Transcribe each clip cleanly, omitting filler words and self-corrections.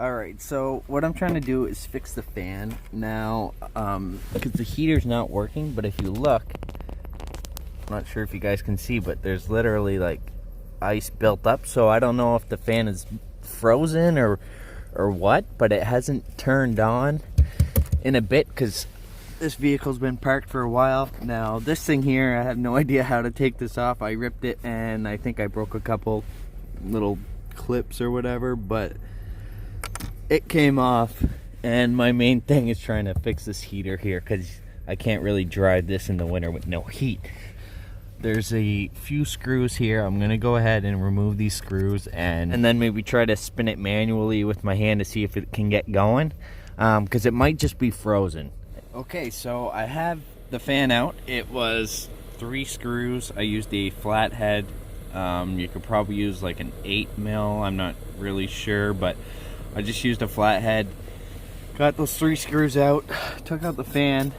Alright, so what I'm trying to do is fix the fan now, because the heater's not working, but if you look, I'm not sure if you guys can see, but there's literally like ice built up, so I don't know if the fan is frozen or what, but it hasn't turned on in a bit because this vehicle's been parked for a while. Now this thing here, I have no idea how to take this off. I ripped it and I think I broke a couple little clips or whatever, but it came off, and my main thing is trying to fix this heater here because I can't really drive this in the winter with no heat. There's a few screws here. I'm gonna go ahead and remove these screws and then maybe try to spin it manually with my hand to see if it can get going, because it might just be frozen. Okay, so I have the fan out. It was 3 screws. I used a flathead. You could probably use like an 8 mil. I'm not really sure, but I just used a flathead. Got those 3 screws out. Took out the fan.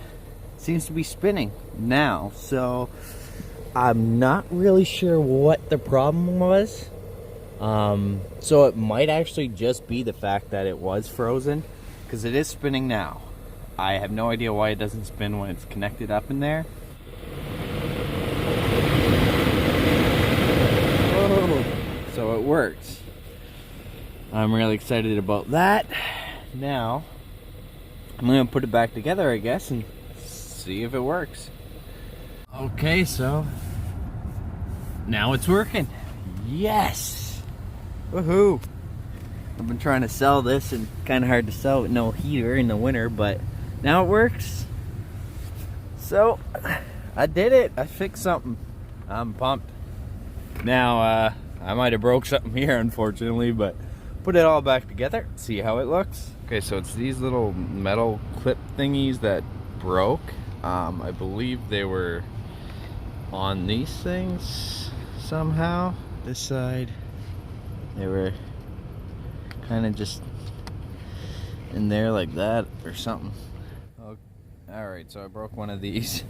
Seems to be spinning now. So I'm not really sure what the problem was. So it might actually just be the fact that it was frozen, because it is spinning now. I have no idea why it doesn't spin when it's connected up in there. Oh, so it works. I'm really excited about that. Now I'm gonna put it back together, I guess, and see if it works. Okay, so now it's working. Yes! Woohoo! I've been trying to sell this, and kind of hard to sell with no heater in the winter, but now it works. So I did it. I fixed something. I'm pumped. Now I might have broke something here, unfortunately, but put it all back together, see how it looks. Okay, so it's these little metal clip thingies that broke. I believe they were on these things somehow. This side, they were kind of just in there like that or something. Oh, alright, so I broke one of these.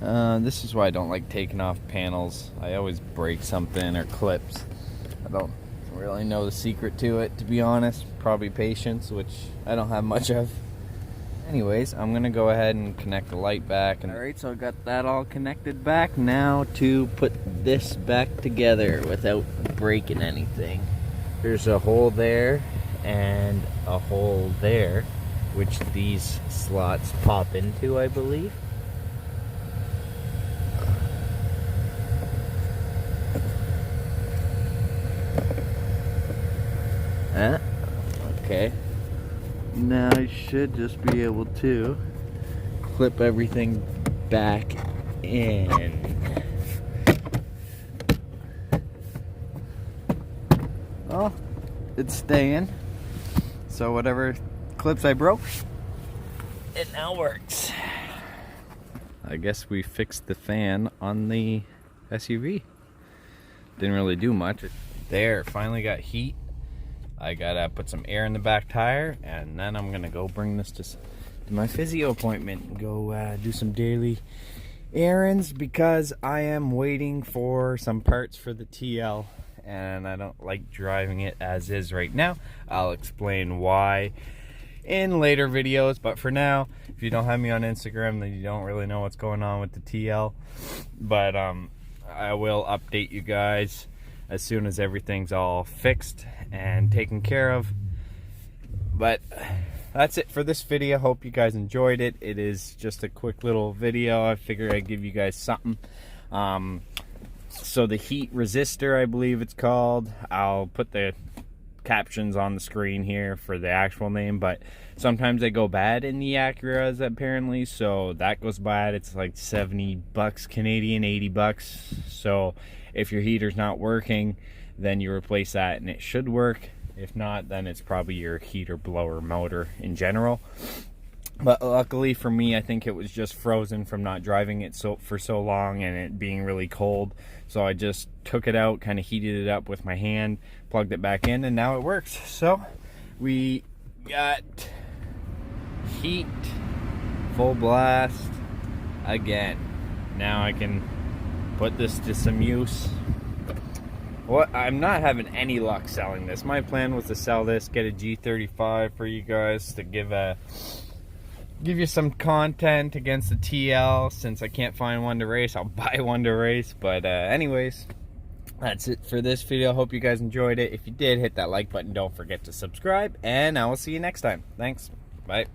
This is why I don't like taking off panels. I always break something or clips. I don't really know the secret to it, to be honest. Probably patience, which I don't have much of. Anyways, I'm gonna go ahead and connect the light back. Alright, so I got that all connected back. Now to put this back together without breaking anything. There's a hole there and a hole there, which these slots pop into, I believe. Okay. Now I should just be able to clip everything back in. Oh, it's staying. So whatever clips I broke, it now works. I guess we fixed the fan on the SUV. Didn't really do much. There, finally got heat. I gotta put some air in the back tire, and then I'm gonna go bring this to my physio appointment and go do some daily errands, because I am waiting for some parts for the TL, and I don't like driving it as is right now. I'll explain why in later videos, but for now, if you don't have me on Instagram, then you don't really know what's going on with the TL. But I will update you guys as soon as everything's all fixed and taken care of. But that's it for this video. Hope you guys enjoyed it. It is just a quick little video. I figured I'd give you guys something. So the heat resistor, I believe it's called. I'll put the captions on the screen here for the actual name, but sometimes they go bad in the Acuras apparently, so that goes bad. It's like 70 bucks Canadian, 80 bucks. So if your heater's not working, then you replace that and it should work. If not, then it's probably your heater blower motor in general. But luckily for me, I think it was just frozen from not driving it for so long and it being really cold. So I just took it out, kind of heated it up with my hand, plugged it back in, and now it works. So we got heat, full blast again. Now I can put this to some use Well, I'm not having any luck selling this. My plan was to sell this, get a G35 for you guys to give you some content against the TL. Since I can't find one to race, I'll buy one to race. But anyways, that's it for this video. Hope you guys enjoyed it. If you did, hit that like button. Don't forget to subscribe, and I will see you next time. Thanks. Bye.